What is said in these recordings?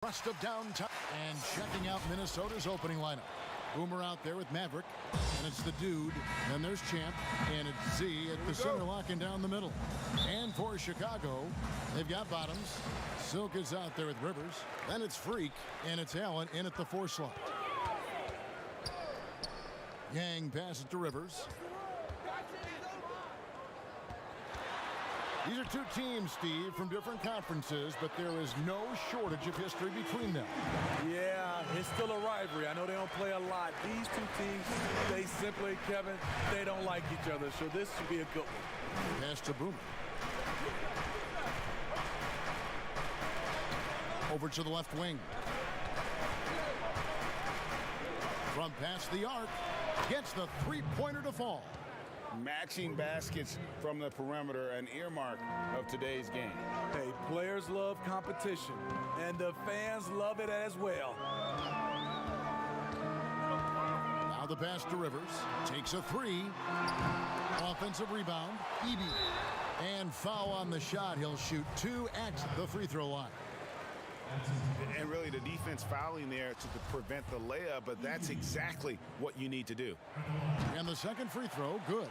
Rest of downtown. And checking out Minnesota's opening lineup. Boomer out there with Maverick. And it's the dude. Then there's Champ. And it's Z at the center, locking down the middle. And for Chicago, they've got Bottoms. Silk is out there with Rivers. Then it's Freak. And it's Allen in at the 4 slot. Yang passes to Rivers. These are two teams, Steve, from different conferences, but there is no shortage of history between them. Yeah, it's still a rivalry. I know they don't play a lot. These two teams, they simply, Kevin, they don't like each other, so this should be a good one. Pass to Boomer. Over to the left wing. From past the arc, gets the three-pointer to fall. Matching baskets from the perimeter, an earmark of today's game. Hey, players love competition, and the fans love it as well. Now the pass to Rivers. Takes a 3. Offensive rebound. Eby. And foul on the shot. He'll shoot 2 at the free throw line. And really the defense fouling there to prevent the layup, but that's exactly what you need to do. And the second free throw, good.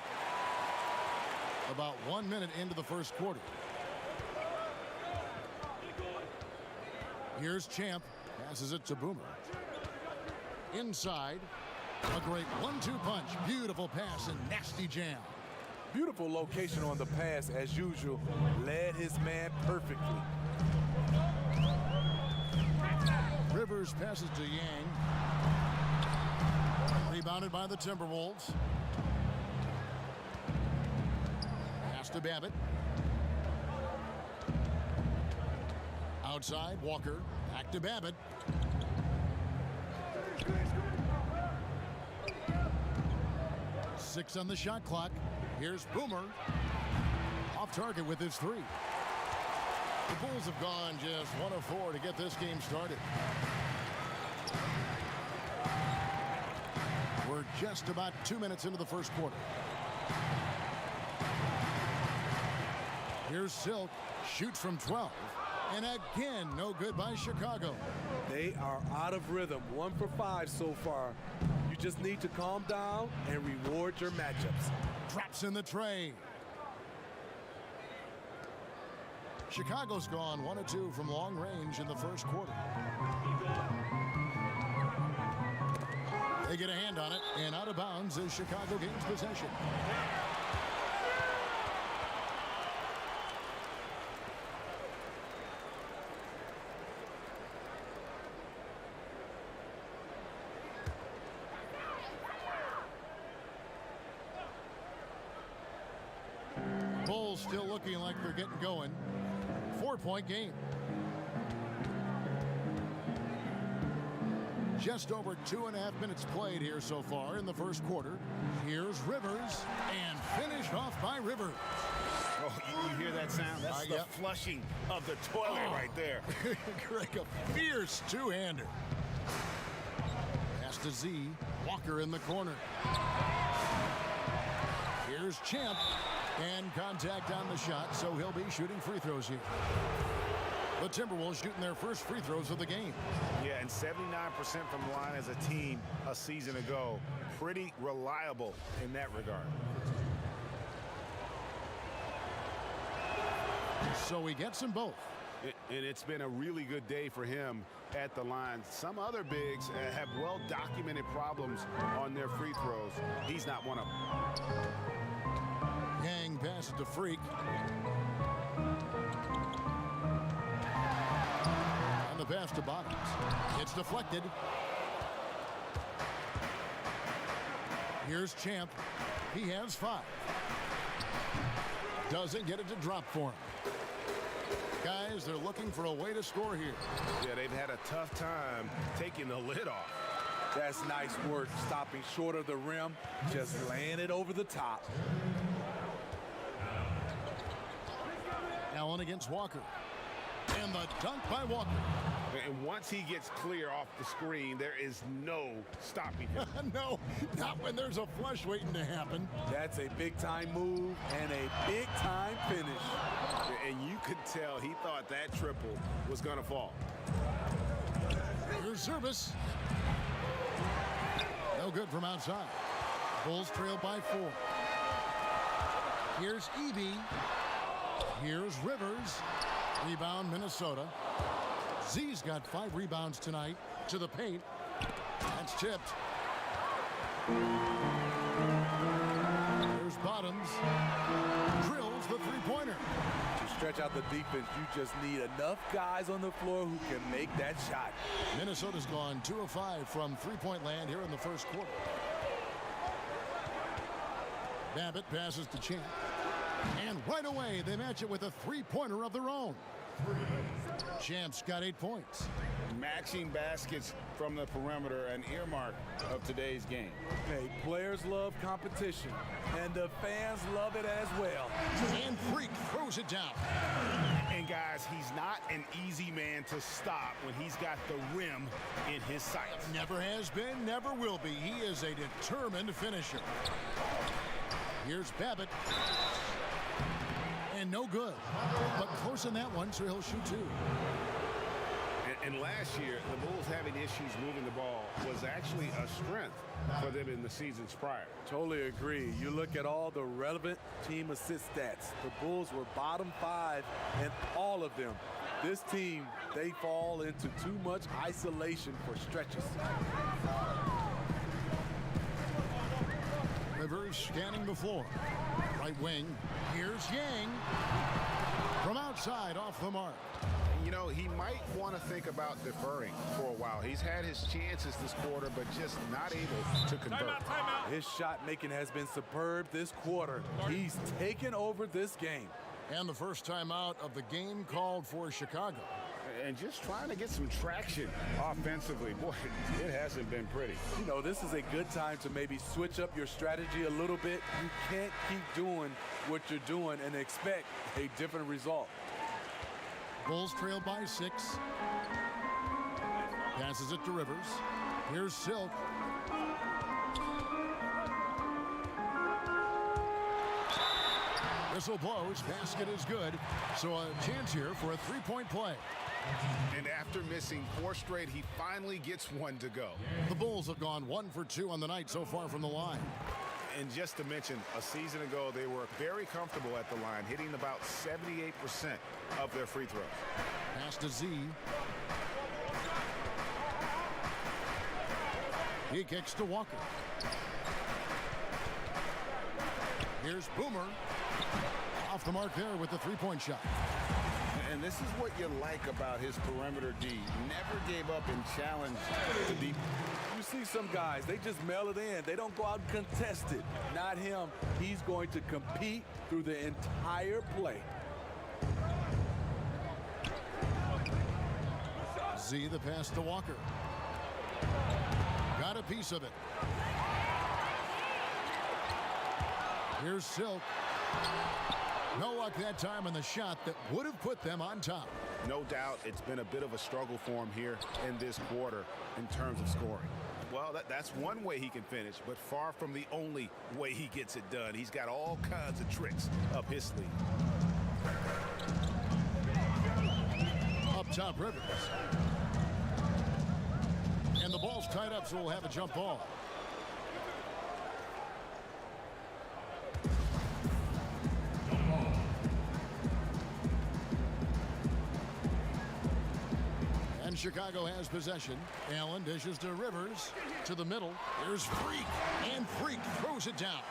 About 1 minute into the first quarter. Here's Champ. Passes it to Boomer. Inside. A great 1-2 punch. Beautiful pass and nasty jam. Beautiful location on the pass as usual. Led his man perfectly. Rivers passes to Yang. Rebounded by the Timberwolves. Pass to Babbitt. Outside, Walker. Back to Babbitt. Six on the shot clock. Here's Boomer. Off target with his 3. The Bulls have gone just 1 of 4 to get this game started. We're just about 2 minutes into the first quarter. Here's Silk. Shoots from 12. And again, no good by Chicago. They are out of rhythm. 1 for 5 so far. You just need to calm down and reward your matchups. Drops in the tray. Chicago's gone 1 of 2 from long range in the first quarter. They get a hand on it, and out of bounds as Chicago gains possession. Bulls still looking like they're getting going. 4-point game. Just over 2.5 minutes played here so far in the first quarter. Here's Rivers, and finished off by Rivers. Oh, you hear that sound? That's the flushing of the toilet right there. Greg, a fierce two-hander. Pass to Z. Walker in the corner. Here's Champ. And contact on the shot, so he'll be shooting free throws here. The Timberwolves shooting their first free throws of the game. Yeah, and 79% from the line as a team a season ago. Pretty reliable in that regard. So he gets them both. And it's been a really good day for him at the line. Some other bigs have well-documented problems on their free throws. He's not one of them. Yang passes to Freak. And the pass to Bottoms. It's deflected. Here's Champ. He has 5. Doesn't get it to drop for him. Guys, they're looking for a way to score here. Yeah, they've had a tough time taking the lid off. That's nice work, stopping short of the rim, just laying it over the top. Allen against Walker. And the dunk by Walker. And once he gets clear off the screen, there is no stopping him. No, not when there's a flush waiting to happen. That's a big-time move and a big-time finish. And you could tell he thought that triple was going to fall. service. No good from outside. Bulls trail by 4. Here's Eby. Here's Rivers. Rebound, Minnesota. Z's got 5 rebounds tonight. To the paint. That's tipped. There's Bottoms. Drills the three-pointer. To stretch out the defense, you just need enough guys on the floor who can make that shot. Minnesota's gone 2 of 5 from three-point land here in the first quarter. Babbitt passes to Champ. And right away, they match it with a three-pointer of their own. Champ's got 8 points. Matching baskets from the perimeter, an earmark of today's game. Hey, players love competition, and the fans love it as well. And Freak throws it down. And guys, he's not an easy man to stop when he's got the rim in his sights. Never has been, never will be. He is a determined finisher. Here's Babbitt. And no good. But close in that one, so he'll shoot 2. And last year, the Bulls having issues moving the ball was actually a strength for them in the seasons prior. Totally agree. You look at all the relevant team assist stats. The Bulls were bottom 5 in all of them. This team, they fall into too much isolation for stretches. Rivers scanning the floor. Right wing. Here's Yang. From outside, off the mark. You know, he might want to think about deferring for a while. He's had his chances this quarter, but just not able to convert. Timeout. His shot making has been superb this quarter. He's taken over this game. And the first timeout of the game called for Chicago. And just trying to get some traction offensively. Boy, it hasn't been pretty. You know, this is a good time to maybe switch up your strategy a little bit. You can't keep doing what you're doing and expect a different result. Bulls trail by 6. Passes it to Rivers. Here's Silk. Whistle blows. Basket is good. So a chance here for a three-point play. And after missing 4 straight, he finally gets one to go. The Bulls have gone 1 for 2 on the night so far from the line. And just to mention, a season ago, they were very comfortable at the line, hitting about 78% of their free throws. Pass to Z. He kicks to Walker. Here's Boomer. Off the mark there with the three-point shot. And this is what you like about his perimeter D. Never gave up and challenged the deep. You see some guys, they just mail it in. They don't go out and contest it. Not him. He's going to compete through the entire play. Z, the pass to Walker. Got a piece of it. Here's Silk. No luck that time in the shot that would have put them on top. No doubt it's been a bit of a struggle for him here in this quarter in terms of scoring. Well, that's one way he can finish, but far from the only way he gets it done. He's got all kinds of tricks up his sleeve. Up top, Rivers. And the ball's tied up, so we'll have a jump ball. And Chicago has possession. Allen dishes to Rivers. To the middle. Here's Freak. And Freak throws it down.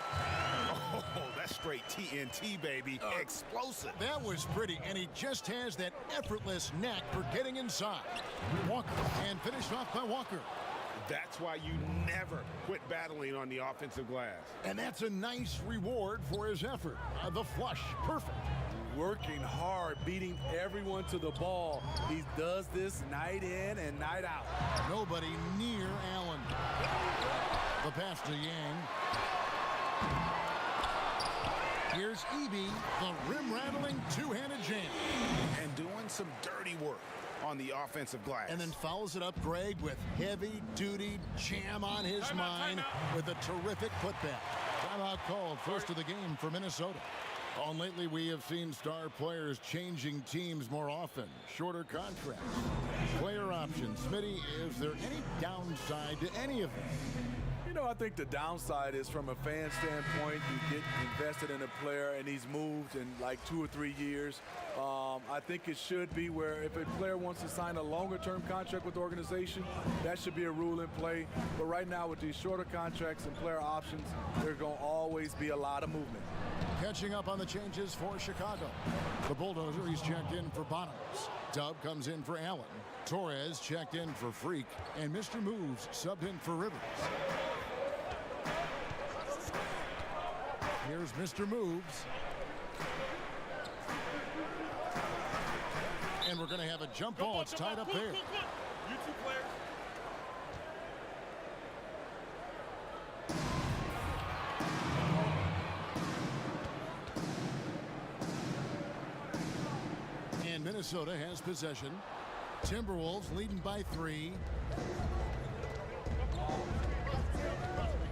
Oh, that's straight TNT, baby. Explosive. That was pretty, and he just has that effortless knack for getting inside. Walker, and finished off by Walker. That's why you never quit battling on the offensive glass. And that's a nice reward for his effort. The flush, perfect. Working hard, beating everyone to the ball. He does this night in and night out. Nobody near Allen. The pass to Yang. Here's Eby, the rim-rattling two-handed jam. And doing some dirty work on the offensive glass. And then follows it up, Greg, with heavy-duty jam on his mind with a terrific putback. Timeout called, first of the game for Minnesota. Oh, lately we have seen star players changing teams more often. Shorter contracts, player options. Smitty, is there any downside to any of them? You know, I think the downside is from a fan standpoint, you get invested in a player and he's moved in like 2 or 3 years. I think it should be where if a player wants to sign a longer-term contract with the organization, that should be a rule in play. But right now with these shorter contracts and player options, there's going to always be a lot of movement. Catching up on the changes for Chicago. The Bulldozer, he's checked in for Bottoms. Dub comes in for Allen. Torres checked in for Freak. And Mr. Moves subbed in for Rivers. Here's Mr. Moves. And we're going to have a jump ball. It's tied up there. You two players. And Minnesota has possession. Timberwolves leading by 3.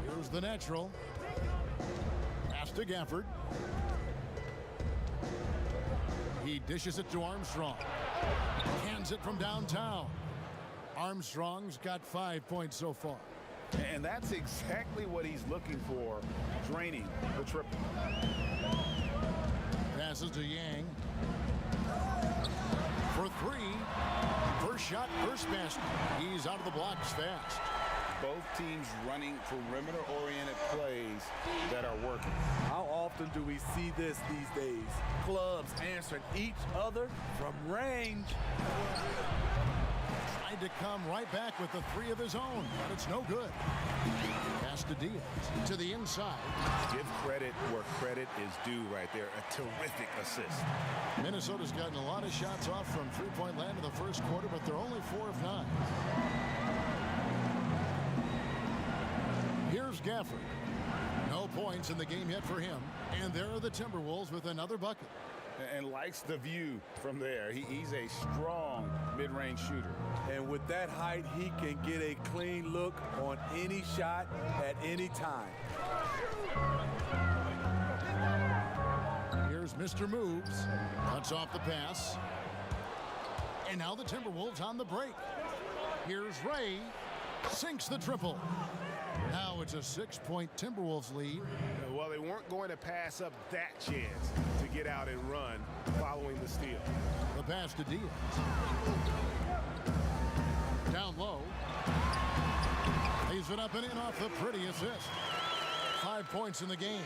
Here's the natural. Pass to Gafford. He dishes it to Armstrong. Hands it from downtown. Armstrong's got 5 points so far. And that's exactly what he's looking for, draining the triple. Passes to Yang. For 3. First shot, first basket. He's out of the blocks fast. Both teams running perimeter-oriented plays that are working. How often do we see this these days? Clubs answering each other from range. Tried to come right back with the 3 of his own, but it's no good. Pass to Diaz to the inside. Give credit where credit is due right there. A terrific assist. Minnesota's gotten a lot of shots off from three-point land in the first quarter, but they're only 4 of 9. Here's Gafford. No points in the game yet for him. And there are the Timberwolves with another bucket. And likes the view from there. He's a strong mid-range shooter. And with that height, he can get a clean look on any shot at any time. Here's Mr. Moves. Cuts off the pass. And now the Timberwolves on the break. Here's Ray. Sinks the triple. Now it's a 6-point Timberwolves lead. Well, they weren't going to pass up that chance to get out and run following the steal. The pass to Diaz. Down low. Lays it up and in off the pretty assist. 5 points in the game.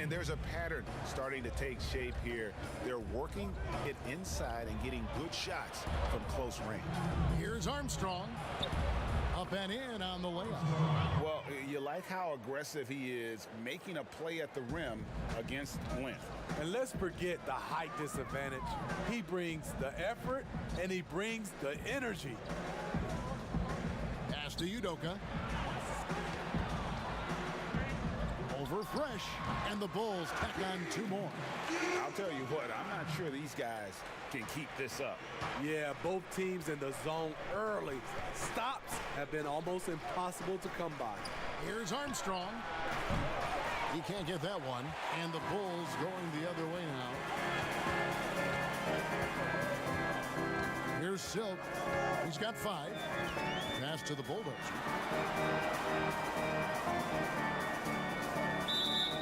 And there's a pattern starting to take shape here. They're working it inside and getting good shots from close range. Here's Armstrong. Up and in on the layup. Well, you like how aggressive he is, making a play at the rim against length. And let's forget the height disadvantage. He brings the effort and he brings the energy. Pass to Udoka. Over Fresh, and the Bulls tack on 2 more. I'll tell you what, I'm not sure these guys can keep this up. Yeah, both teams in the zone early. Stops have been almost impossible to come by. Here's Armstrong. He can't get that one, and the Bulls going the other way now. Here's Silk. He's got 5. Pass to the Bulldozer.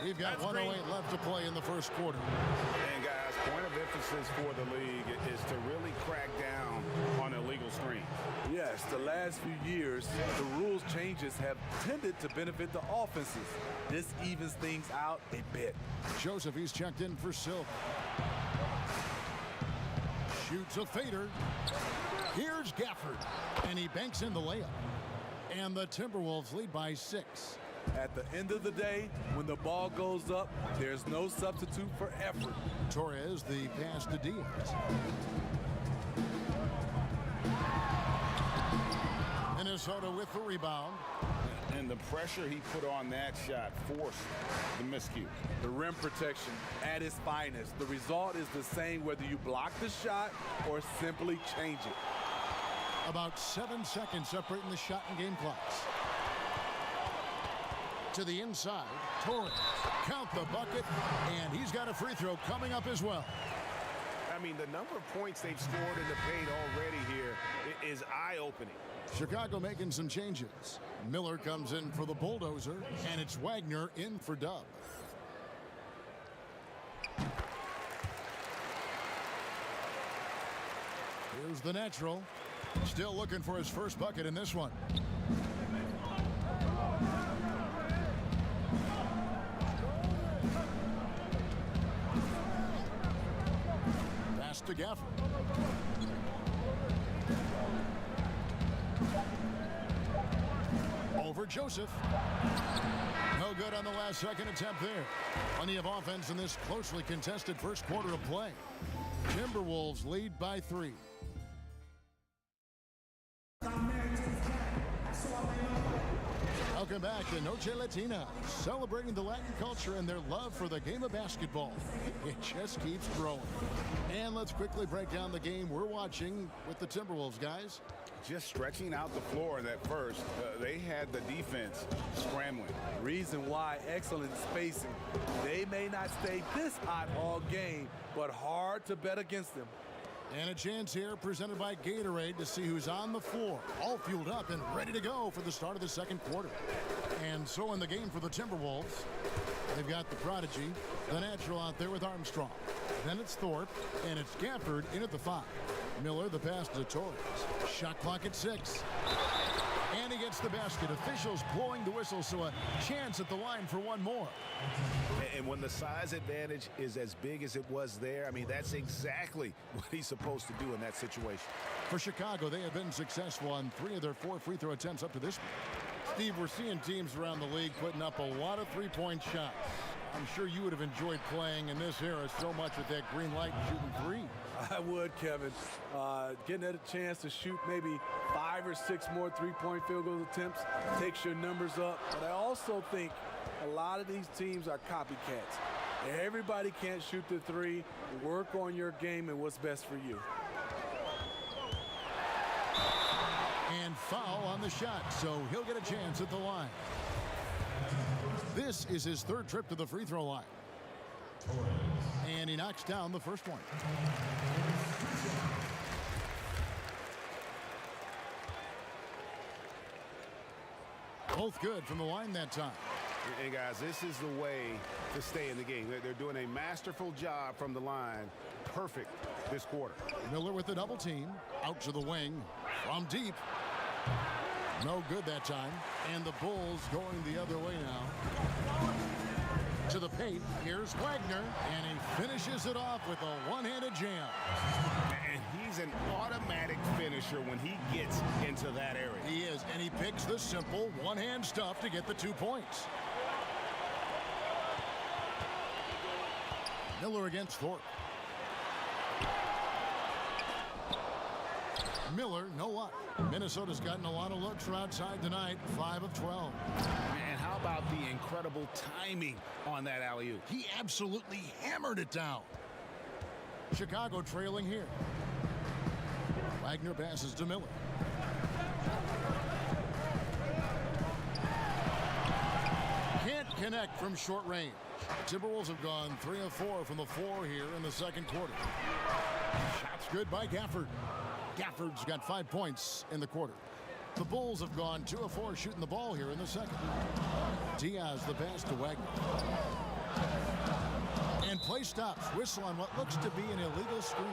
We've got 1:08 left to play in the first quarter. And guys, point of emphasis for the league is to really crack down on illegal screens. Yes, the last few years, the rules changes have tended to benefit the offenses. This evens things out a bit. Joseph, he's checked in for Silk. Shoots a fader. Here's Gafford, and he banks in the layup. And the Timberwolves lead by 6. At the end of the day, when the ball goes up, there's no substitute for effort. Torres, the pass to Diaz. Minnesota with the rebound. And the pressure he put on that shot forced the miscue. The rim protection at its finest. The result is the same whether you block the shot or simply change it. About 7 seconds separating the shot and game clocks. to the inside. Torres, count the bucket, and he's got a free throw coming up as well. I mean, the number of points they've scored in the paint already here is eye-opening. Chicago making some changes. Miller comes in for the bulldozer, and it's Wagner in for Dub. Here's the natural. Still looking for his first bucket in this one. Pass to Gafford. Over Joseph. No good on the last second attempt there. Plenty of offense in this closely contested first quarter of play. Timberwolves lead by 3. Welcome back to Noche Latina, celebrating the Latin culture and their love for the game of basketball. It just keeps growing. And let's quickly break down the game we're watching with the Timberwolves, guys. Just stretching out the floor at first. They had the defense scrambling. Reason why, excellent spacing. They may not stay this hot all game, but hard to bet against them. And a chance here presented by Gatorade to see who's on the floor, all fueled up and ready to go for the start of the second quarter. And so in the game for the Timberwolves, they've got the prodigy, the natural out there with Armstrong. Then it's Thorpe, and it's Gafford in at the 5. Miller, the pass to Torres. Shot clock at 6. And he gets the basket. Officials blowing the whistle, so a chance at the line for one more. And when the size advantage is as big as it was there, I mean, that's exactly what he's supposed to do in that situation. For Chicago, they have been successful on 3 of their 4 free throw attempts up to this point. Steve, we're seeing teams around the league putting up a lot of three-point shots. I'm sure you would have enjoyed playing in this era so much with that green light and shooting 3. I would, Kevin. Getting a chance to shoot maybe 5 or 6 more three-point field goal attempts takes your numbers up. But I also think a lot of these teams are copycats. Everybody can't shoot the 3. Work on your game and what's best for you. And foul on the shot, so he'll get a chance at the line. This is his 3rd trip to the free throw line. And he knocks down the first one. Both good from the line that time. And guys, this is the way to stay in the game. They're doing a masterful job from the line. Perfect this quarter. Miller with the double team. Out to the wing. From deep. No good that time. And the Bulls going the other way now. To the paint. Here's Wagner. And he finishes it off with a one-handed jam. And he's an automatic finisher when he gets into that area. He is. And he picks the simple one-hand stuff to get the 2 points. Miller against Thorpe. Miller, no luck. Minnesota's gotten a lot of looks from outside tonight, 5 of 12. And how about the incredible timing on that alley-oop? He absolutely hammered it down. Chicago trailing here. Wagner passes to Miller. Can't connect from short range. The Timberwolves have gone 3 of 4 from the floor here in the second quarter. Shots good by Gafford. Gafford's got 5 points in the quarter. The Bulls have gone 2 of 4 shooting the ball here in the second. Diaz the pass to Wagner. And play stops. Whistle on what looks to be an illegal screen.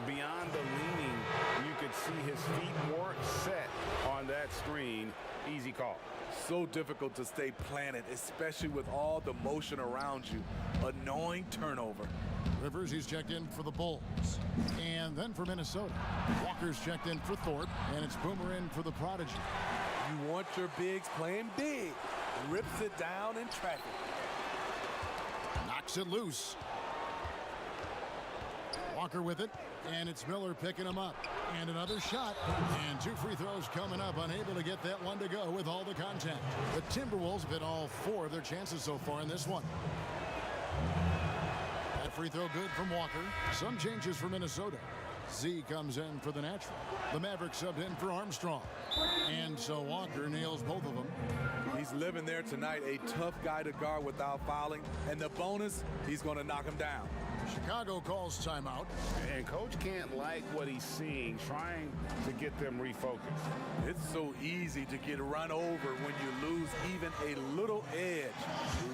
Beyond the leaning, you could see his feet weren't set on that screen. Easy call. So difficult to stay planted, especially with all the motion around you. Annoying turnover. Rivers, he's checked in for the Bulls. And then for Minnesota. Walker's checked in for Thorpe, and it's Boomer in for the Prodigy. You want your bigs playing big. Rips it down in traffic. Knocks it loose. Walker with it, and it's Miller picking him up. And another shot, and 2 free throws coming up, unable to get that one to go with all the contact. The Timberwolves have hit all 4 of their chances so far in this one. That free throw good from Walker. Some changes for Minnesota. Z comes in for the natural. The Mavericks subbed in for Armstrong. And so Walker nails both of them. He's living there tonight, a tough guy to guard without fouling. And the bonus, he's going to knock him down. Chicago calls timeout. And coach can't like what he's seeing, trying to get them refocused. It's so easy to get run over when you lose even a little edge.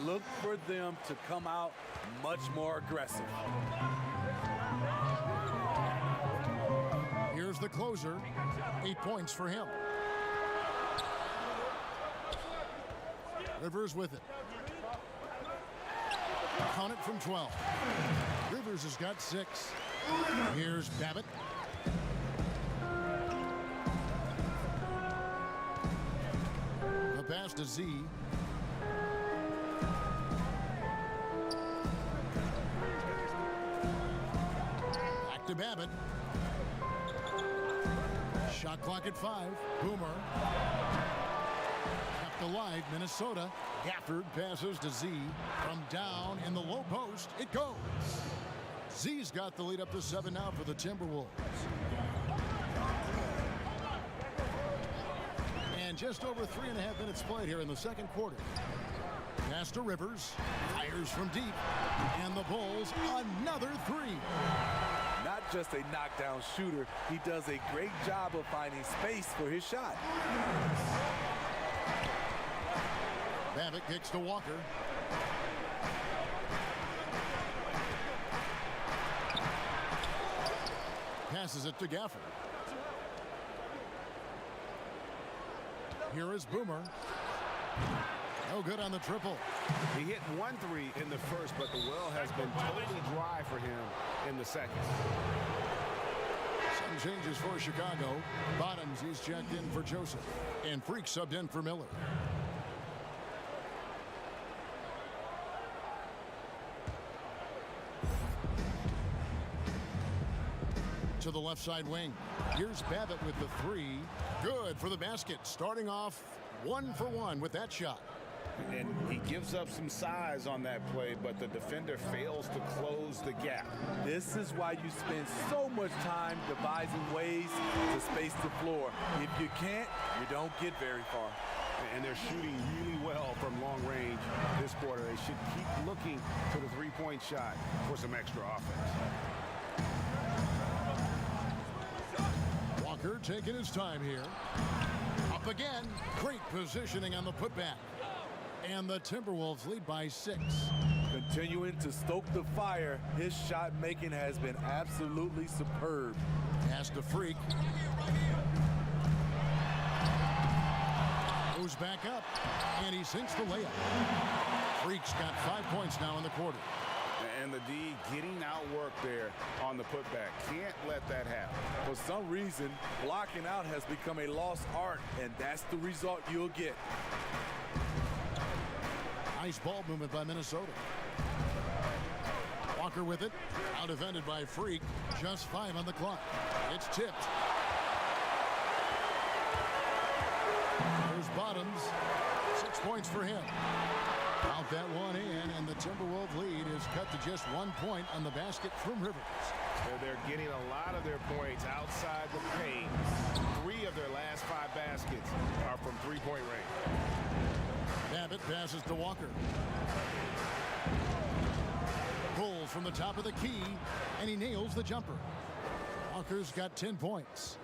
Look for them to come out much more aggressive. Here's the closer. 8 points for him. Rivers with it. Count it from 12. Rivers has got 6. Here's Babbitt. The pass to Z. Back to Babbitt. Shot clock at 5. Boomer. Kept alive, Minnesota. Gafford passes to Z. From down in the low post, it goes. Z's got the lead up to 7 now for the Timberwolves. And just over 3.5 minutes played here in the second quarter. Pass to Rivers. Fires from deep. And the Bulls, another 3. Not just a knockdown shooter, he does a great job of finding space for his shot. Babbitt kicks to Walker. Passes it to Gafford. Here is Boomer. No good on the triple. He hit 1 3 in the first, but the well has been totally dry for him in the second. Some changes for Chicago. Bottoms, he's checked in for Joseph. And Freak subbed in for Miller. To the left side wing. Here's Babbitt with the 3. Good for the basket. Starting off 1 for 1 with that shot. And he gives up some size on that play, but the defender fails to close the gap. This is why you spend so much time devising ways to space the floor. If you can't, you don't get very far. And they're shooting really well from long range this quarter. They should keep looking to the three-point shot for some extra offense. Walker taking his time here. Up again. Great positioning on the putback. And the Timberwolves lead by 6. Continuing to stoke the fire, his shot making has been absolutely superb. Pass to Freak. Goes back up, and he sinks the layup. Freak's got 5 points now in the quarter. And the D getting outworked there on the putback. Can't let that happen. For some reason, blocking out has become a lost art, and that's the result you'll get. Nice ball movement by Minnesota. Walker with it. Out defended by Freak. Just 5 on the clock. It's tipped. There's Bottoms. 6 points for him. Out that one in, and the Timberwolves lead is cut to just 1 point on the basket from Rivers. They're getting a lot of their points outside the paint. 3 of their last 5 baskets are from three-point range. Babbitt passes to Walker. Pulls from the top of the key, and he nails the jumper. Walker's got 10 points.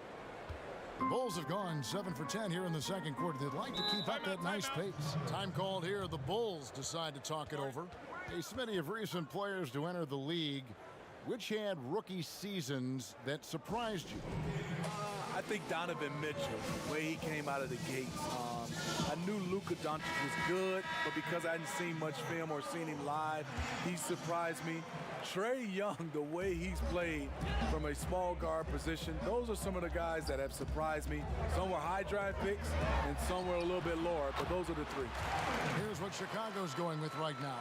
The Bulls have gone 7 for 10 here in the second quarter. They'd like to keep up that nice pace. Time called here. The Bulls decide to talk it over. A Smitty of recent players to enter the league. Which had rookie seasons that surprised you? I think Donovan Mitchell, the way he came out of the gates. I knew Luka Doncic was good, but because I hadn't seen much film or seen him live, he surprised me. Trae Young, the way he's played from a small guard position, those are some of the guys that have surprised me. Some were high drive picks, and some were a little bit lower, but those are the 3. Here's what Chicago's going with right now.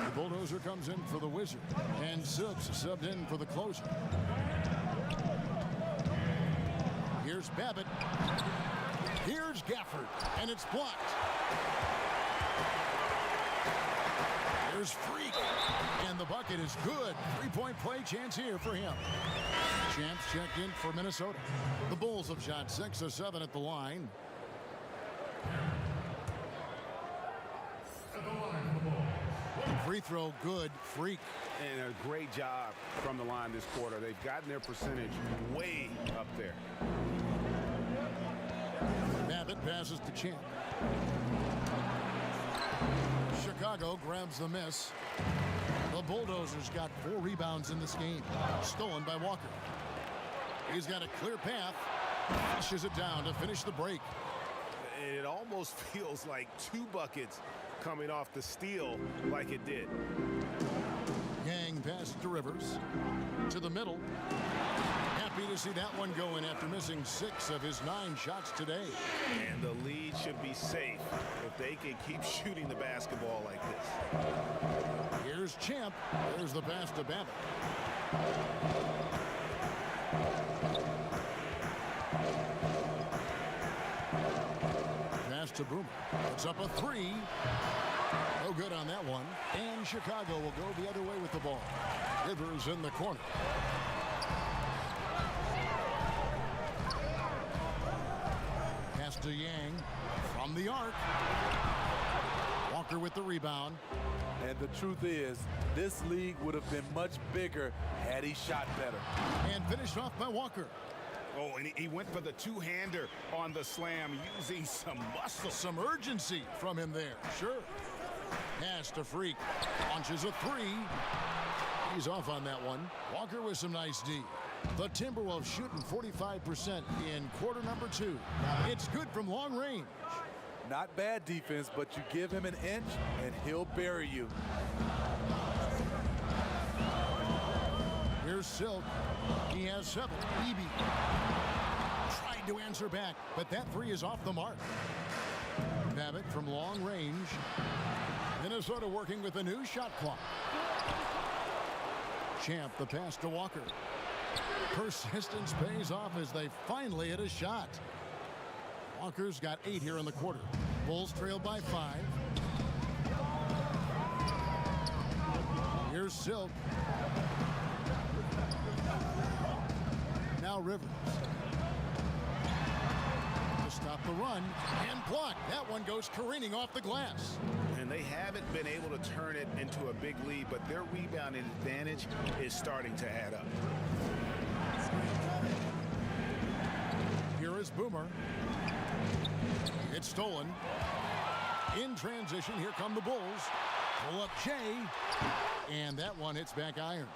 The Bulldozer comes in for the Wizard, and Silks subbed in for the closer. Here's Babbitt. Here's Gafford, and it's blocked. There's Freak, and the bucket is good. 3-point play chance here for him. Champs checked in for Minnesota. The Bulls have shot 6 of 7 at the line. Free throw good. Freak. And a great job from the line this quarter. They've gotten their percentage way up there. Babbitt passes to Champ. Chicago grabs the miss. The Bulldozers got 4 rebounds in this game. Stolen by Walker. He's got a clear path. Pushes it down to finish the break. It almost feels like 2 buckets coming off the steal like it did. Yang passes to Rivers. To the middle. Happy to see that one going after missing 6 of his 9 shots today. And the lead should be safe if they can keep shooting the basketball like this. Here's Champ. There's the pass to Babbitt. Pass to Boomer. It's up a 3. No good on that one. And Chicago will go the other way with the ball. Rivers in the corner. Pass to Yang from the arc. Walker with the rebound. And the truth is, this league would have been much bigger had he shot better. And finished off by Walker. Oh, and he went for the 2-hander on the slam, using some muscle. Some urgency from him there. Sure. Pass to Freak. Launches a 3. He's off on that one. Walker with some nice D. The Timberwolves shooting 45% in quarter number 2. It's good from long range. Not bad defense, but you give him an inch and he'll bury you. Here's Silk. He has 7. Eby tried to answer back, but that 3 is off the mark. Babbitt from long range. Minnesota working with a new shot clock. Champ, the pass to Walker. Persistence pays off as they finally hit a shot. Walker's got 8 here in the quarter. Bulls trail by 5. Here's Silk. Now Rivers. To stop the run and block. That one goes careening off the glass. And they haven't been able to turn it into a big lead, but their rebounding advantage is starting to add up. Here is Boomer. It's stolen. In transition, here come the Bulls. Pull up Jay. And that one hits back iron.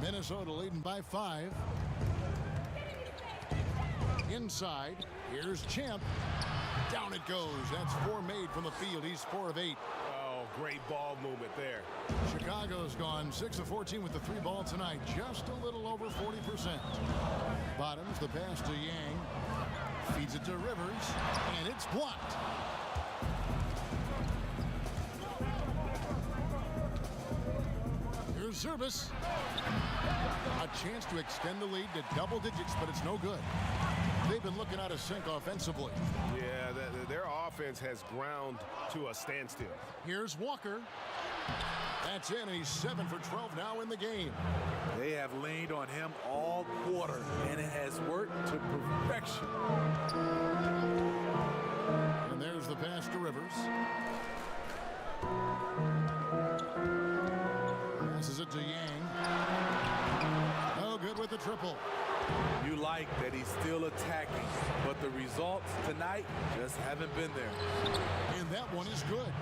Minnesota leading by 5. Inside, here's Champ. Down it goes. That's 4 made from the field. He's 4 of 8. Oh, great ball movement there. Chicago's gone 6 of 14 with the 3 ball tonight. Just a little over 40%. Bottoms, the pass to Yang. Feeds it to Rivers, and it's blocked. Here's Service. A chance to extend the lead to double digits, but it's no good. They've been looking out of sync offensively. Yeah, their offense has ground to a standstill. Here's Walker. That's in, and he's 7 for 12 now in the game. They have leaned on him all quarter, and it has worked to perfection. And there's the pass to Rivers. Passes it to Yang. No good with the triple. You like that he's still attacking, but the results tonight just haven't been there. And that one is good.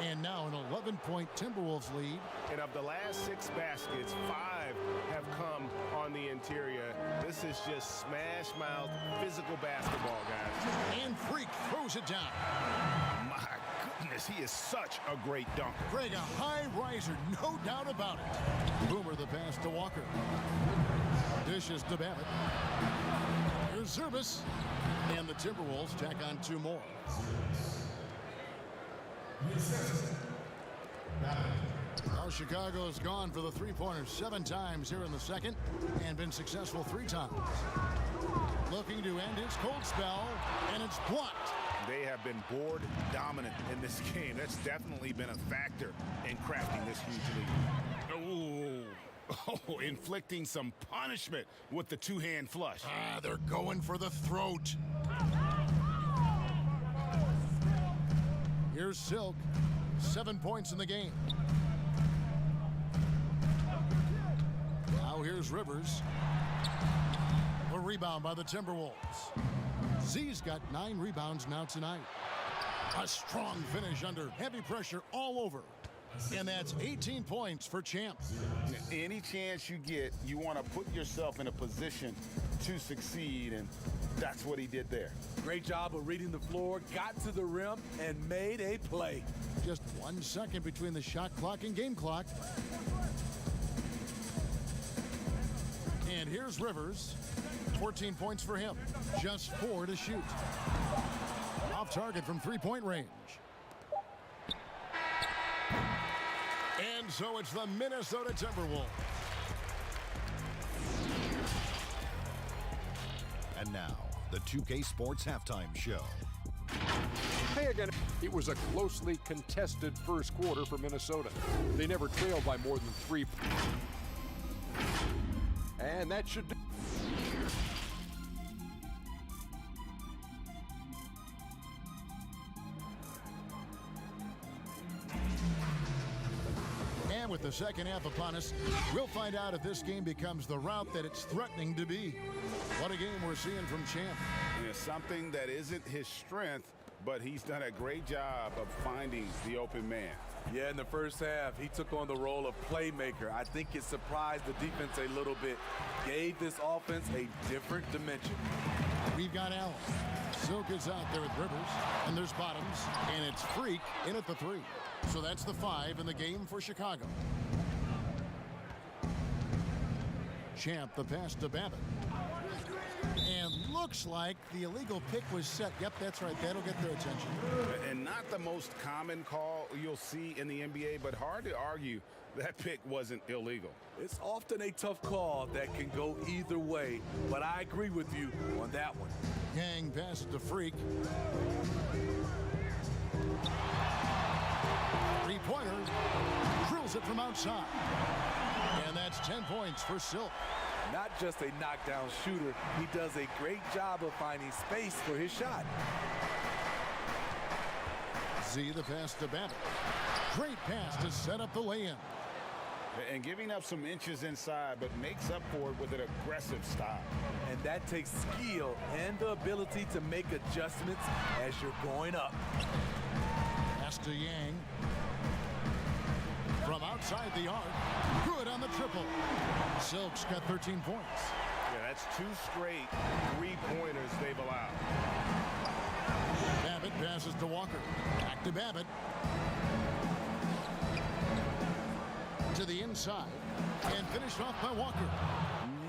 And now an 11-point Timberwolves lead. And of the last 6 baskets, 5 have come on the interior. This is just smash-mouth physical basketball, guys. And Freak throws it down. My goodness, he is such a great dunker. Greg, a high riser, no doubt about it. Boomer the pass to Walker. Dishes to Babbitt. Here's Service. And the Timberwolves tack on 2 more. Now Chicago's gone for the 3-pointer 7 times here in the second and been successful 3 times. Looking to end his cold spell, and it's blocked. They have been board dominant in this game. That's definitely been a factor in crafting this huge lead. Oh, inflicting some punishment with the 2-hand flush. They're going for the throat. Here's Silk. 7 points in the game. Now here's Rivers. A rebound by the Timberwolves. Z's got 9 rebounds now tonight. A strong finish under heavy pressure all over. And that's 18 points for Champ. Any chance you get, you want to put yourself in a position to succeed, and that's what he did there. Great job of reading the floor, got to the rim, and made a play. Just 1 second between the shot clock and game clock. And here's Rivers. 14 points for him. Just 4 to shoot. Off target from three-point range. And so it's the Minnesota Timberwolves. And now, the 2K Sports Halftime Show. Hey again. It was a closely contested first quarter for Minnesota. They never trailed by more than 3. And that should do. And with the second half upon us, we'll find out if this game becomes the route that it's threatening to be. What a game we're seeing from Champ. It's something that isn't his strength, but he's done a great job of finding the open man. Yeah, in the first half, he took on the role of playmaker. I think it surprised the defense a little bit. Gave this offense a different dimension. We've got Allen. Silk is out there with Rivers. And there's Bottoms. And it's Freak in at the 3. So that's the 5 in the game for Chicago. Champ, the pass to Babbitt. And looks like the illegal pick was set. Yep, that's right. That'll get their attention. And not the most common call you'll see in the NBA, but hard to argue that pick wasn't illegal. It's often a tough call that can go either way, but I agree with you on that one. Yang pass to Freak. Three-pointer. Drills it from outside. And that's 10 points for Silk. Not just a knockdown shooter, he does a great job of finding space for his shot. Z, the pass to Babbitt. Great pass to set up the lay-in. And giving up some inches inside, but makes up for it with an aggressive style. And that takes skill and the ability to make adjustments as you're going up. Pass to Yang. From outside the arc. Good on the triple. Silk's got 13 points. Yeah, that's 2 straight 3-pointers they've allowed. Babbitt passes to Walker. Back to Babbitt. To the inside. And finished off by Walker.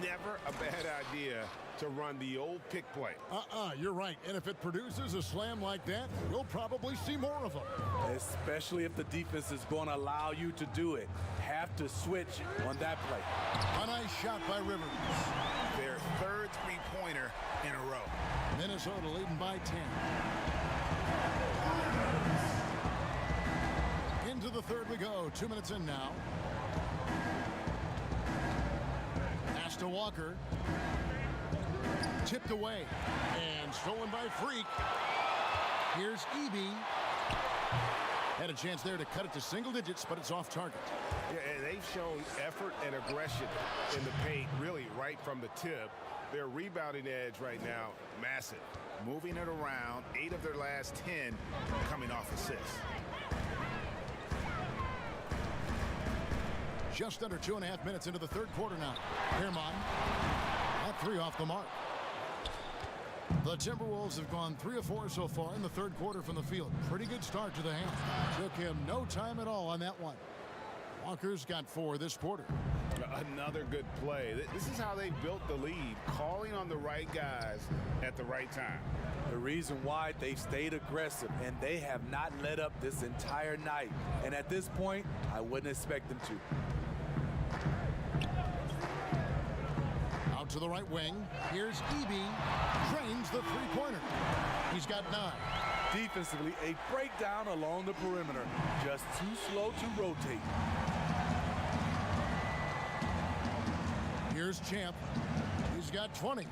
Never a bad idea to run the old pick play. You're right. And if it produces a slam like that, we'll probably see more of them. Especially if the defense is going to allow you to do it. Have to switch on that play. A nice shot by Rivers. Their 3rd 3-pointer in a row. Minnesota leading by 10. Into the 3rd we go. 2 minutes in now. Pass to Walker. Tipped away. And stolen by Freak. Here's Eby. Had a chance there to cut it to single digits, but it's off target. Yeah, and they've shown effort and aggression in the paint, really right from the tip. Their rebounding edge right now, massive. Moving it around, 8 of their last 10 coming off assists. Just under 2.5 minutes into the 3rd quarter now. Fairmont, that 3 off the mark. The Timberwolves have gone 3 of 4 so far in the 3rd quarter from the field. Pretty good start to the half. Took him no time at all on that one. Walker's got 4 this quarter. Another good play. This is how they built the lead, calling on the right guys at the right time. The reason why they've stayed aggressive, and they have not let up this entire night. And at this point, I wouldn't expect them to. Out to the right wing. Here's Eby. Drains the 3-pointer. He's got 9. Defensively, a breakdown along the perimeter. Just too slow to rotate. Here's Champ. He's got 20.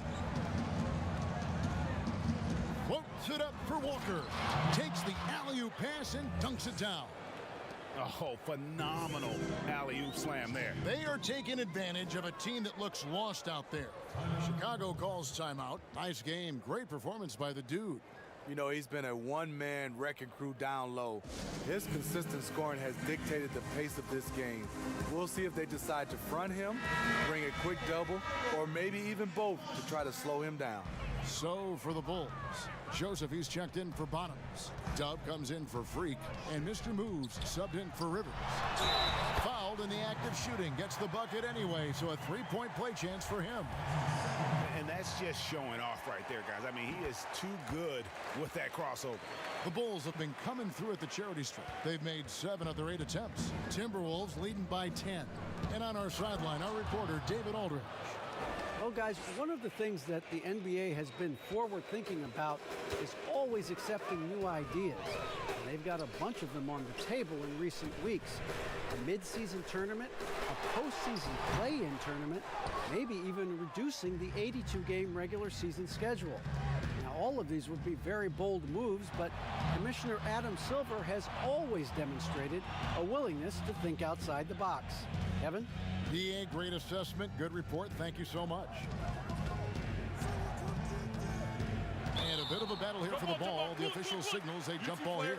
Floats it up for Walker. Takes the alley-oop pass and dunks it down. Oh, phenomenal alley-oop slam there. They are taking advantage of a team that looks lost out there. Chicago calls timeout. Nice game. Great performance by the dude. You know, he's been a one-man wrecking crew down low. His consistent scoring has dictated the pace of this game. We'll see if they decide to front him, bring a quick double, or maybe even both to try to slow him down. So for the Bulls, Joseph, he's checked in for Bottoms. Dub comes in for Freak, and Mr. Moves subbed in for Rivers. Fouled in the act of shooting, gets the bucket anyway, so a three-point play chance for him. And that's just showing off right there, guys. I mean, he is too good with that crossover. The Bulls have been coming through at the charity stripe. They've made 7 of their 8 attempts. Timberwolves leading by 10. And on our sideline, our reporter, David Aldridge. Well, guys, one of the things that the NBA has been forward thinking about is always accepting new ideas. And they've got a bunch of them on the table in recent weeks. A mid-season tournament, a postseason play-in tournament, maybe even reducing the 82-game regular season schedule. Now, all of these would be very bold moves, but Commissioner Adam Silver has always demonstrated a willingness to think outside the box. Kevin? PA, great assessment, good report. Thank you so much. And a bit of a battle here for the ball. The official signals a jump ball here.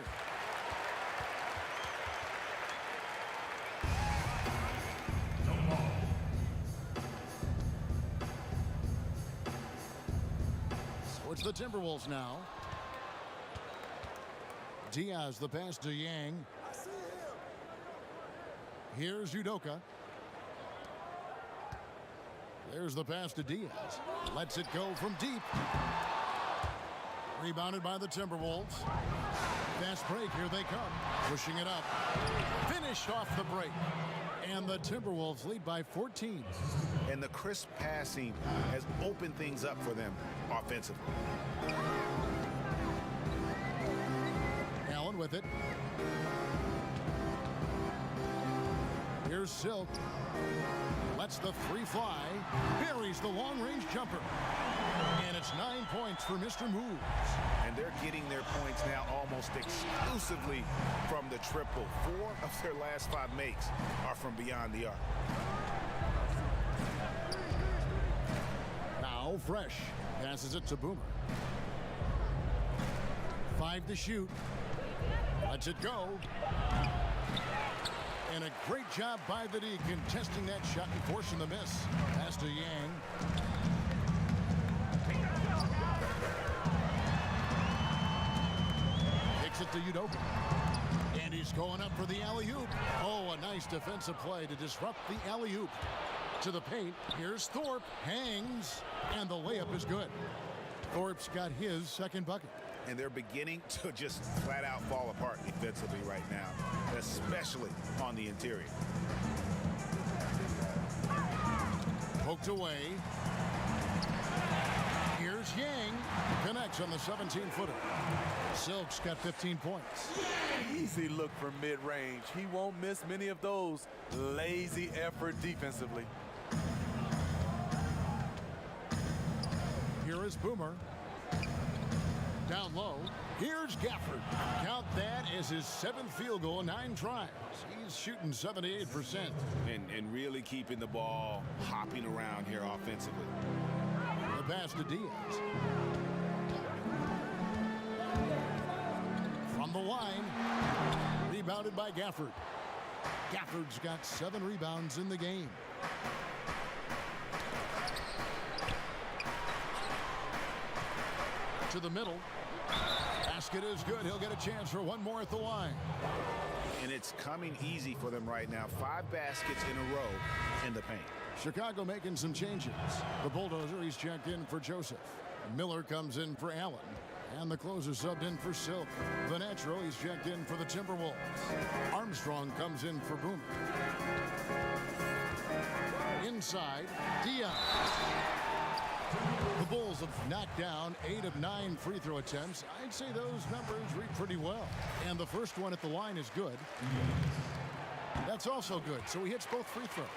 So it's the Timberwolves now. Diaz, the pass to Yang. Here's Udoka. There's the pass to Diaz. Lets it go from deep. Rebounded by the Timberwolves. Fast break, here they come. Pushing it up. Finished off the break. And the Timberwolves lead by 14. And the crisp passing has opened things up for them offensively. Allen with it. Here's Silk. Lets the three fly. Buries the long-range jumper. And it's 9 points for Mr. Moves. And they're getting their points now almost exclusively from the triple. 4 of their last 5 makes are from beyond the arc. Now Fresh passes it to Boomer. 5 to shoot. Lets it go. And a great job by the D contesting that shot and forcing the miss. Pass to Yang. Takes it to Udoka. And he's going up for the alley-oop. Oh, a nice defensive play to disrupt the alley-oop. To the paint. Here's Thorpe. Hangs. And the layup is good. Thorpe's got his second bucket. And they're beginning to just flat out fall apart defensively right now, especially on the interior. Poked away. Here's Yang. Connects on the 17-footer. Silk's got 15 points. Easy look from mid-range. He won't miss many of those. Lazy effort defensively. Here is Boomer. Down low. Here's Gafford. Count that as his 7th field goal in 9 tries. He's shooting 78%. And really keeping the ball hopping around here offensively. The pass to Diaz. From the line. Rebounded by Gafford. Gafford's got 7 rebounds in the game. To the middle. Basket is good. He'll get a chance for one more at the line. And it's coming easy for them right now. 5 baskets in a row in the paint. Chicago making some changes. The Bulldozer, he's checked in for Joseph. Miller comes in for Allen. And the closer subbed in for Silk. The natural, he's checked in for the Timberwolves. Armstrong comes in for Boomer. Inside, Diaz. The Bulls have knocked down 8 of 9 free throw attempts. I'd say those numbers read pretty well. And the first one at the line is good. That's also good, so he hits both free throws.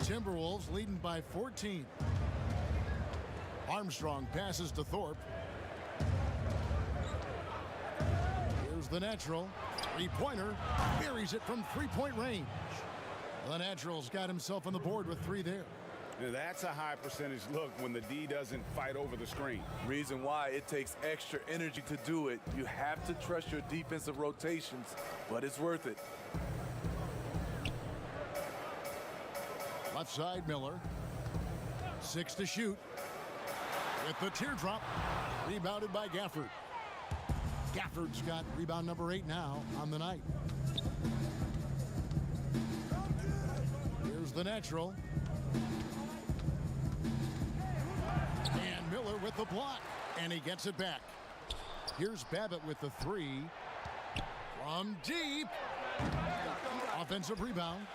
Timberwolves leading by 14. Armstrong passes to Thorpe. Here's the natural. Three-pointer. Buries it from three-point range. The natural's got himself on the board with 3 there. Now, that's a high percentage look when the D doesn't fight over the screen. Reason why it takes extra energy to do it. You have to trust your defensive rotations, but it's worth it. Left side, Miller. 6 to shoot. With the teardrop. Rebounded by Gafford. Gafford's got rebound number 8 now on the night. Here's the natural. And Miller with the block. And he gets it back. Here's Babbitt with the 3. From deep. Offensive rebound.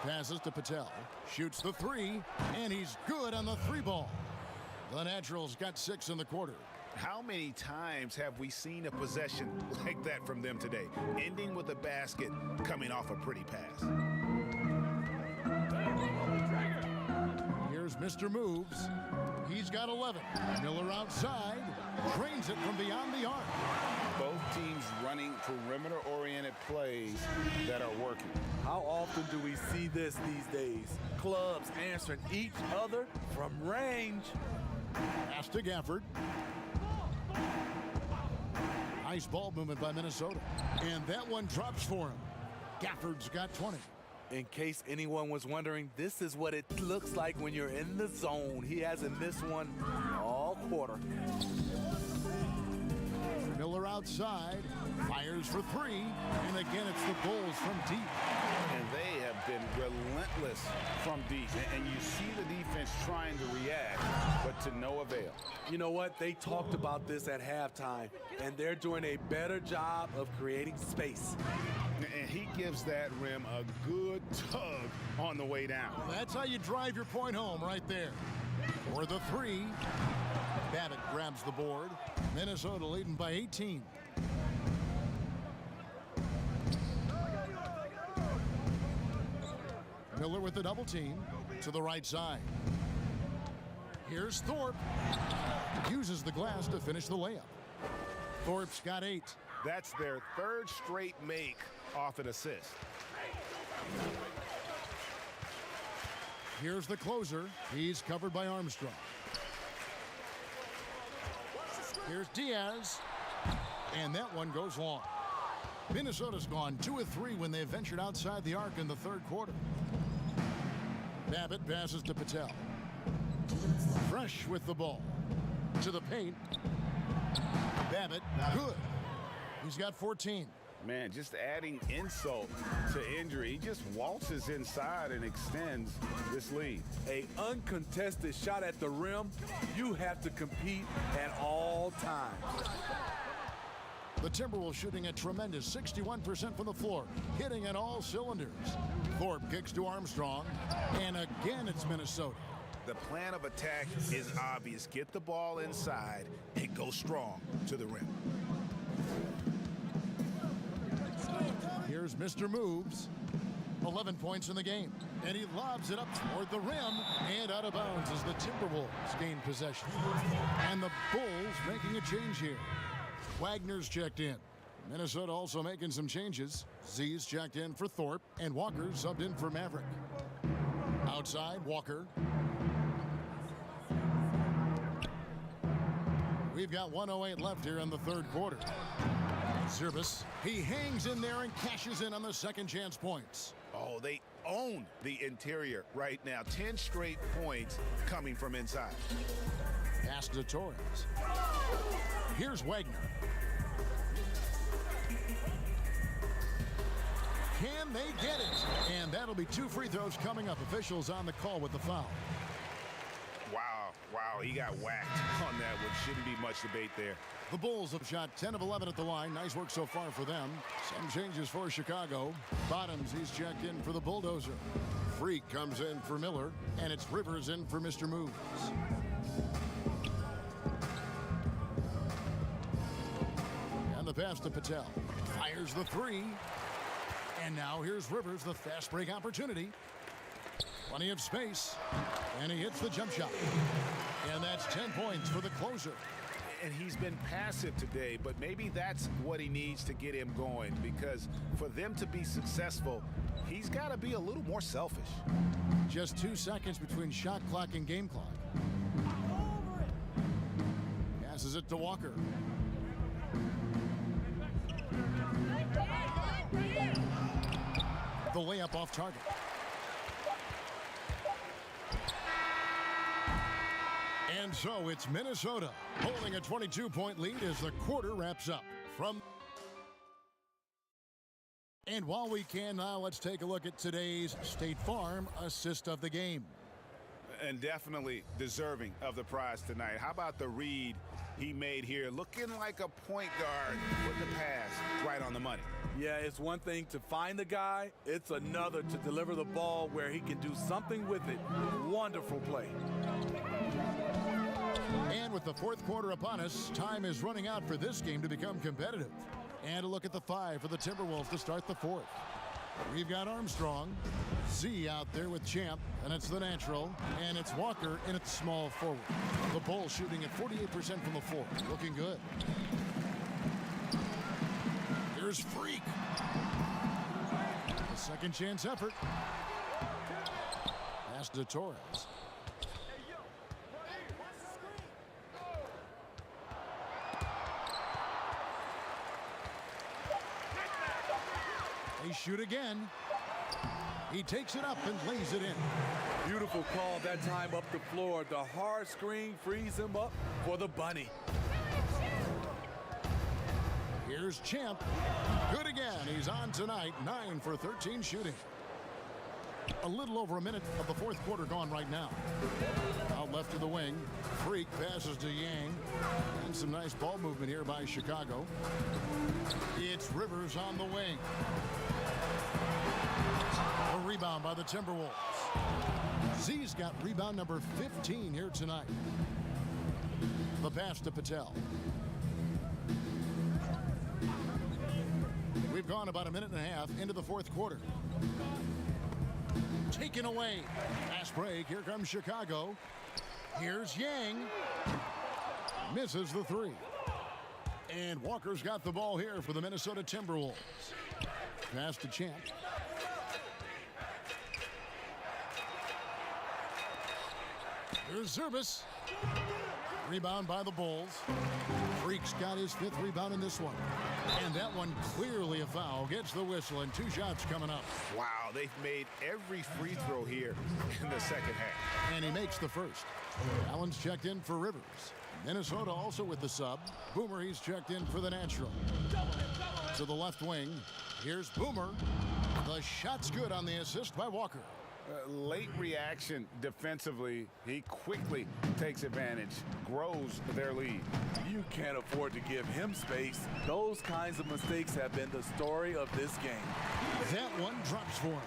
Passes to Patel. Shoots the 3. And he's good on the 3 ball. The Naturals got 6 in the quarter. How many times have we seen a possession like that from them today, ending with a basket coming off a pretty pass? Here's Mr. Moves. He's got 11. Miller outside. Drains it from beyond the arc. Both teams running perimeter-oriented plays that are working. How often do we see this these days? Clubs answering each other from range. Pass to Gafford. Nice ball movement by Minnesota. And that one drops for him. Gafford's got 20. In case anyone was wondering, this is what it looks like when you're in the zone. He hasn't missed one all quarter. Miller outside. Fires for 3. And again, it's the Bulls from deep. And they have been relentless from deep. And you see the defense trying to react, but to no avail. You know what? They talked about this at halftime, and they're doing a better job of creating space. And he gives that rim a good tug on the way down. That's how you drive your point home right there. For the 3. Babbitt grabs the board. Minnesota leading by 18. Miller with the double team to the right side. Here's Thorpe. Uses the glass to finish the layup. Thorpe's got 8. That's their 3rd straight make off an assist. Here's the closer. He's covered by Armstrong. Here's Diaz. And that one goes long. Minnesota's gone 2 of 3 when they ventured outside the arc in the 3rd quarter. Babbitt passes to Patel. Fresh with the ball. To the paint. Babbitt, good. He's got 14. Man, just adding insult to injury. He just waltzes inside and extends this lead. A uncontested shot at the rim, you have to compete at all times. The Timberwolves shooting a tremendous 61% from the floor, hitting at all cylinders. Thorpe kicks to Armstrong, and again it's Minnesota. The plan of attack is obvious. Get the ball inside and go strong to the rim. Here's Mr. Moves. 11 points in the game. And he lobs it up toward the rim and out of bounds as the Timberwolves gain possession. And the Bulls making a change here. Wagner's checked in. Minnesota also making some changes. Z's checked in for Thorpe, and Walker subbed in for Maverick. Outside, Walker. We've got 1:08 left here in the 3rd quarter. Zerbis, he hangs in there and cashes in on the second chance points. Oh, they own the interior right now. 10 straight points coming from inside. Pass to Torres. Here's Wagner. Can they get it? And that'll be 2 free throws coming up. Officials on the call with the foul. Wow, he got whacked on that one. Shouldn't be much debate there. The Bulls have shot 10 of 11 at the line. Nice work so far for them. Some changes for Chicago. Bottoms, he's checked in for the Bulldozer. Freak comes in for Miller, and it's Rivers in for Mr. Moves. And the pass to Patel. Fires the 3. And now here's Rivers, the fast break opportunity. Plenty of space. And he hits the jump shot. And that's 10 points for the closer. And he's been passive today, but maybe that's what he needs to get him going, because for them to be successful, he's got to be a little more selfish. Just 2 seconds between shot clock and game clock. Passes it to Walker. The layup off target. And so it's Minnesota holding a 22-point lead as the quarter wraps up. And while we can now, let's take a look at today's State Farm assist of the game. And definitely deserving of the prize tonight. How about the read he made here? Looking like a point guard with the pass right on the money. Yeah, it's one thing to find the guy. It's another to deliver the ball where he can do something with it. Wonderful play. And with the fourth quarter upon us, time is running out for this game to become competitive. And a look at the 5 for the Timberwolves to start the fourth. We've got Armstrong, Z out there with Champ, and it's the natural, and it's Walker in its small forward. The Bulls shooting at 48% from the floor, looking good. Here's Freak. A second chance effort. Pass to Torres. They shoot again. He takes it up and lays it in. Beautiful call that time up the floor. The hard screen frees him up for the bunny. Here's Champ. Good again. He's on tonight. 9 for 13 shooting. A little over a minute of the fourth quarter gone right now. Out left of the wing. Freak passes to Yang. And some nice ball movement here by Chicago. It's Rivers on the wing. A rebound by the Timberwolves. Z's got rebound number 15 here tonight. The pass to Patel. We've gone about a minute and a half into the fourth quarter. Taken away. Fast break. Here comes Chicago. Here's Yang. Misses the 3. And Walker's got the ball here for the Minnesota Timberwolves. Pass to Champ. Here's Zerbis. Rebound by the Bulls. Freak's got his 5th rebound in this one. And that one clearly a foul. Gets the whistle and 2 shots coming up. Wow, they've made every free throw here in the second half. And he makes the first. Allen's checked in for Rivers. Minnesota also with the sub. Boomer, he's checked in for the natural. To the left wing. Here's Boomer. The shot's good on the assist by Walker. Late reaction defensively. He quickly takes advantage, grows their lead. You can't afford to give him space. Those kinds of mistakes have been the story of this game. That one drops for him.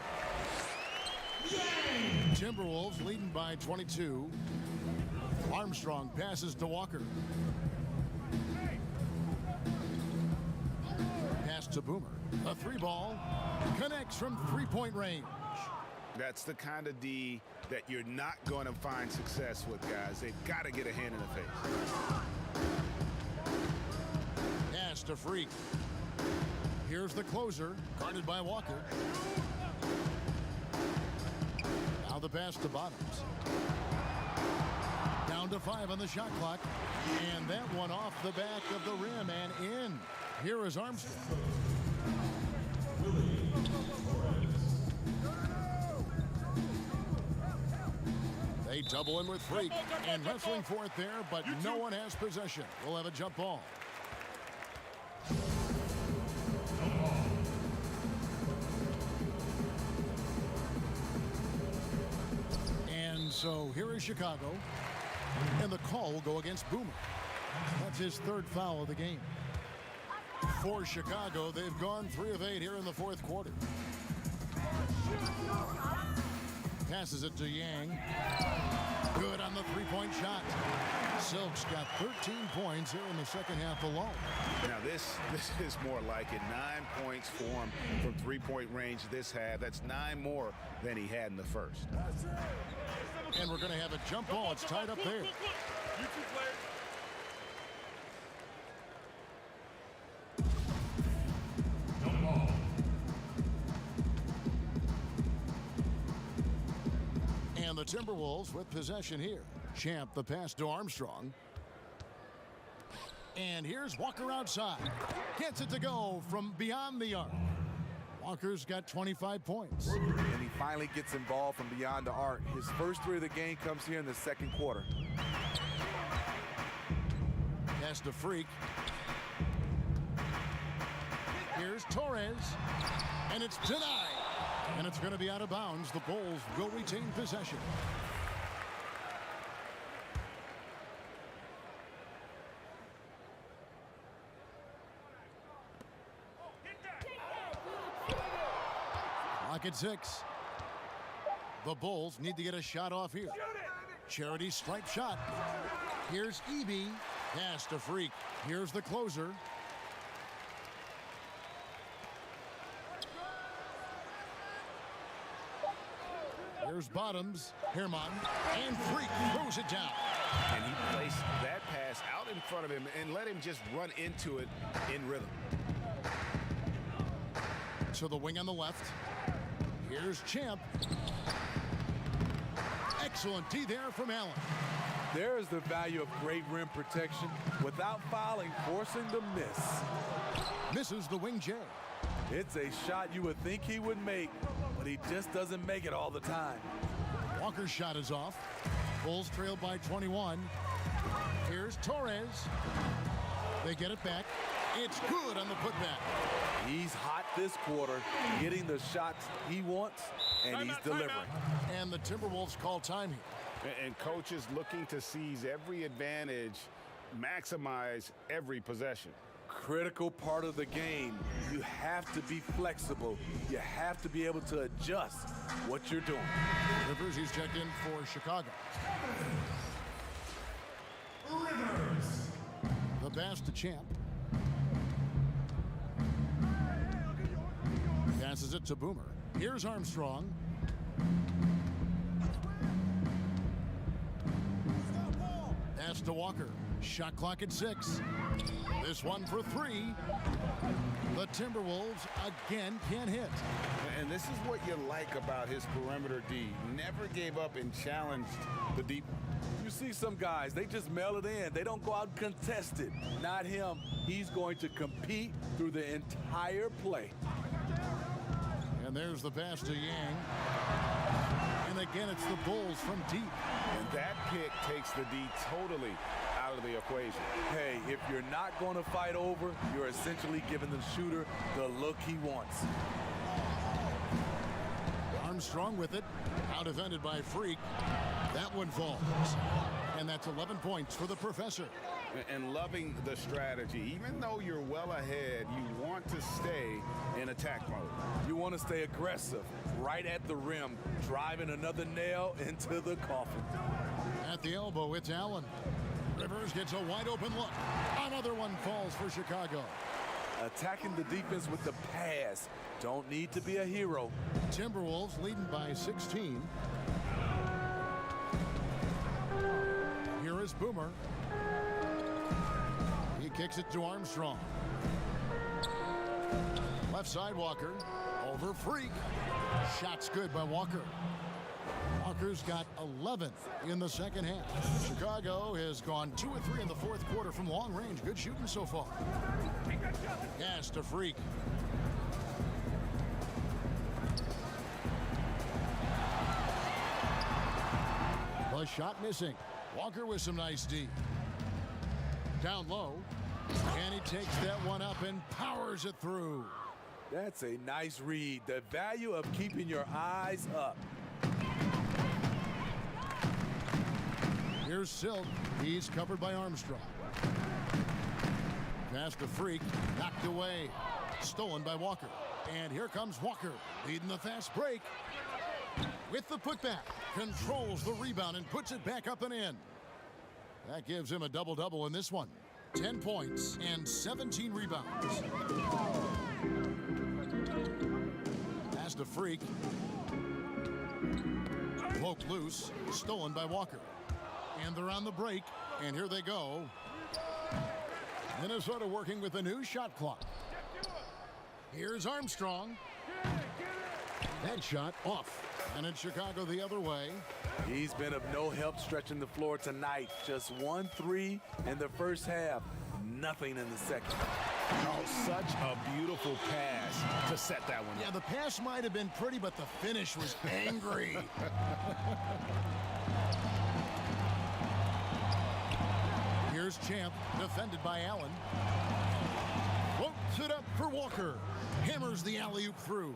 Timberwolves leading by 22. Armstrong passes to Walker. Pass to Boomer. A 3-ball connects from 3-point range. That's the kind of D that you're not going to find success with, guys. They've got to get a hand in the face. Pass to Freak. Here's the closer, guarded by Walker. Now the pass to Bottoms. Down to 5 on the shot clock. And that one off the back of the rim and in. Here is Armstrong. They double in with Freak and wrestling for it there, but no one has possession. We'll have a jump ball. And so here is Chicago, and the call will go against Boomer. That's his 3rd foul of the game. For Chicago, they've gone 3 of 8 here in the fourth quarter. Passes it to Yang. Good on the three-point shot. Silk's got 13 points here in the second half alone. Now this is more like it. 9 points for him from three-point range this half. That's 9 more than he had in the first. And we're going to have a jump ball. It's tied up there. And the Timberwolves with possession here. Champ the pass to Armstrong. And here's Walker outside. Gets it to go from beyond the arc. Walker's got 25 points. And he finally gets involved from beyond the arc. His first three of the game comes here in the second quarter. Pass to Freak. Here's Torres. And it's denied. And it's going to be out of bounds. The Bulls will retain possession. Clock at 6. The Bulls need to get a shot off here. Charity stripe shot. Here's Eby. Pass to Freak. Here's the closer. Here's Bottoms. Herman. And Freak throws it down. And he placed that pass out in front of him and let him just run into it in rhythm. To the wing on the left. Here's Champ. Excellent D there from Allen. There is the value of great rim protection without fouling, forcing the miss. Misses the wing J. It's a shot you would think he would make, but he just doesn't make it all the time. Walker's shot is off. Bulls trail by 21. Here's Torres. They get it back. It's good on the putback. He's hot this quarter, getting the shots he wants, and he's delivering. And the Timberwolves call time here. And coaches looking to seize every advantage, maximize every possession. Critical part of the game. You have to be flexible. You have to be able to adjust what you're doing. Rivers, he's checked in for Chicago. Rivers. The pass to Champ. Passes it to Boomer. Here's Armstrong. Pass to Walker. Shot clock at 6. This one for 3. The Timberwolves again can't hit. And this is what you like about his perimeter D. Never gave up and challenged the deep. You see some guys, they just mail it in. They don't go out and contest it. Not him. He's going to compete through the entire play. And there's the pass to Yang. And again, it's the Bulls from deep. And that pick takes the D totally out of the equation. Hey, if you're not going to fight over, you're essentially giving the shooter the look he wants. Armstrong with it. Out defended by Freak. That one falls. And that's 11 points for the Professor. And loving the strategy. Even though you're well ahead, you want to stay in attack mode. You want to stay aggressive, right at the rim, driving another nail into the coffin. At the elbow, it's Allen. Rivers gets a wide open look. Another one falls for Chicago. Attacking the defense with the pass. Don't need to be a hero. Timberwolves leading by 16. Here is Boomer. He kicks it to Armstrong. Left side Walker. Over Freak. Shot's good by Walker. Walker's got 11th in the second half. Chicago has gone 2 of 3 in the fourth quarter from long range. Good shooting so far. Pass to Freak. The shot missing. Walker with some nice D. Down low. And he takes that one up and powers it through. That's a nice read. The value of keeping your eyes up. Here's Silk. He's covered by Armstrong. Pass to Freak. Knocked away. Stolen by Walker. And here comes Walker leading the fast break. with the putback, controls the rebound and puts it back up and in. That gives him a double-double in this one. 10 points and 17 rebounds. Pass to Freak. Poked loose, stolen by Walker. And they're on the break, and here they go. Minnesota working with a new shot clock. Here's Armstrong. That shot off. And it's Chicago the other way. He's been of no help stretching the floor tonight. Just 1 3 in the first half. Nothing in the second. Oh, such a beautiful pass to set that one up. Yeah, the pass might have been pretty, but the finish was angry. Here's Champ, defended by Allen. Floats it up for Walker. Hammers the alley-oop through.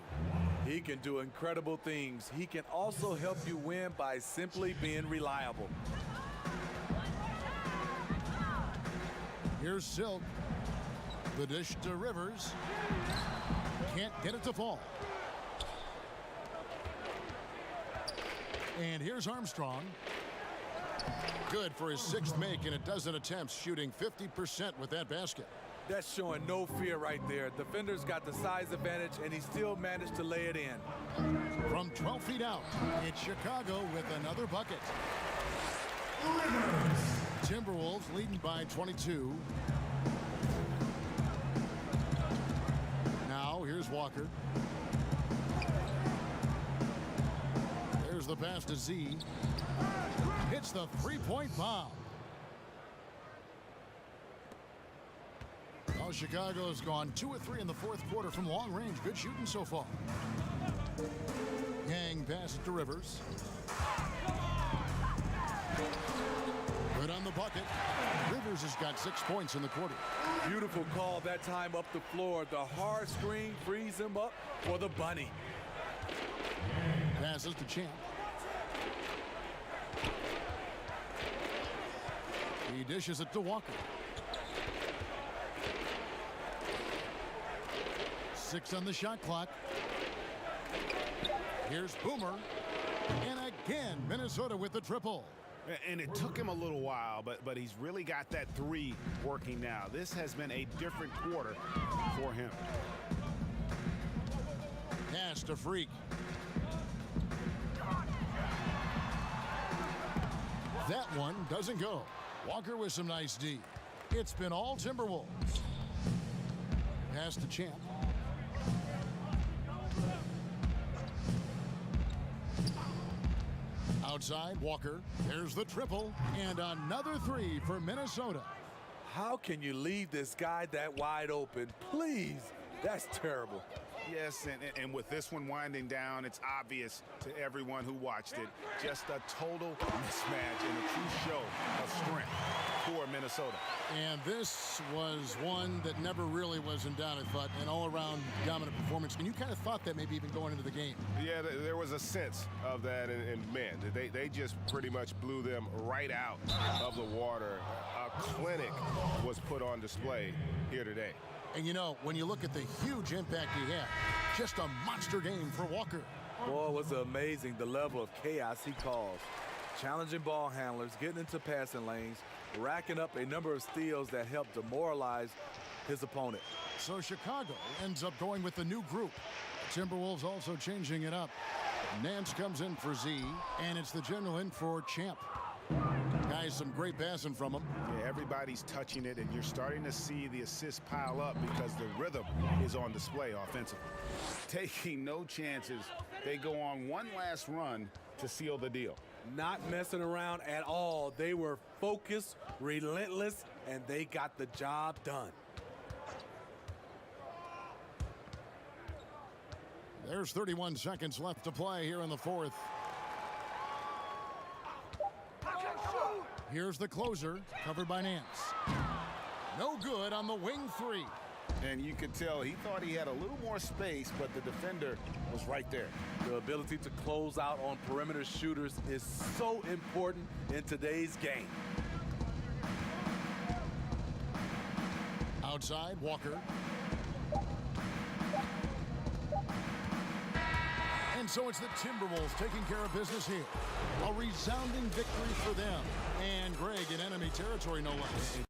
He can do incredible things. He can also help you win by simply being reliable. Here's Silk. The dish to Rivers. Can't get it to fall. And here's Armstrong. Good for his 6th make and a dozen attempts, shooting 50% with that basket. That's showing no fear right there. Defender's got the size advantage, and he still managed to lay it in. From 12 feet out, it's Chicago with another bucket. Timberwolves leading by 22. Now, here's Walker. There's the pass to Z. Hits the three-point bomb. Well, Chicago's gone 2 of 3 in the fourth quarter from long range. Good shooting so far. Yang passes to Rivers. Good on the bucket. Rivers has got 6 points in the quarter. Beautiful call that time up the floor. The hard screen frees him up for the bunny. Passes to Champ. He dishes it to Walker. 6 on the shot clock. Here's Boomer. And again, Minnesota with the triple. And it took him a little while, but he's really got that 3 working now. This has been a different quarter for him. Pass to Freak. That one doesn't go. Walker with some nice D. It's been all Timberwolves. Pass to Champ. Outside, Walker. There's the triple. And another 3 for Minnesota. How can you leave this guy that wide open? Please. That's terrible. Yes, and with this one winding down, it's obvious to everyone who watched it. Just a total mismatch and a true show of strength for Minnesota. And this was one that never really was in doubt, I thought, an all-around dominant performance. And you kind of thought that maybe even going into the game. Yeah, there was a sense of that, and man, they just pretty much blew them right out of the water. A clinic was put on display here today. And you know, when you look at the huge impact he had, just a monster game for Walker. Boy, it was amazing the level of chaos he caused. Challenging ball handlers, getting into passing lanes, racking up a number of steals that helped demoralize his opponent. So Chicago ends up going with the new group. Timberwolves also changing it up. Nance comes in for Z, and it's the general in for Champ. Guys, some great passing from him. Yeah, everybody's touching it, and you're starting to see the assists pile up because the rhythm is on display offensively. Taking no chances, they go on one last run to seal the deal. Not messing around at all. They were focused, relentless, and they got the job done. There's 31 seconds left to play here in the fourth. Here's the closer, covered by Nance. No good on the wing 3. And you could tell he thought he had a little more space, but the defender was right there. The ability to close out on perimeter shooters is so important in today's game. Outside, Walker. And so it's the Timberwolves taking care of business here. A resounding victory for them. And Greg in enemy territory, no less.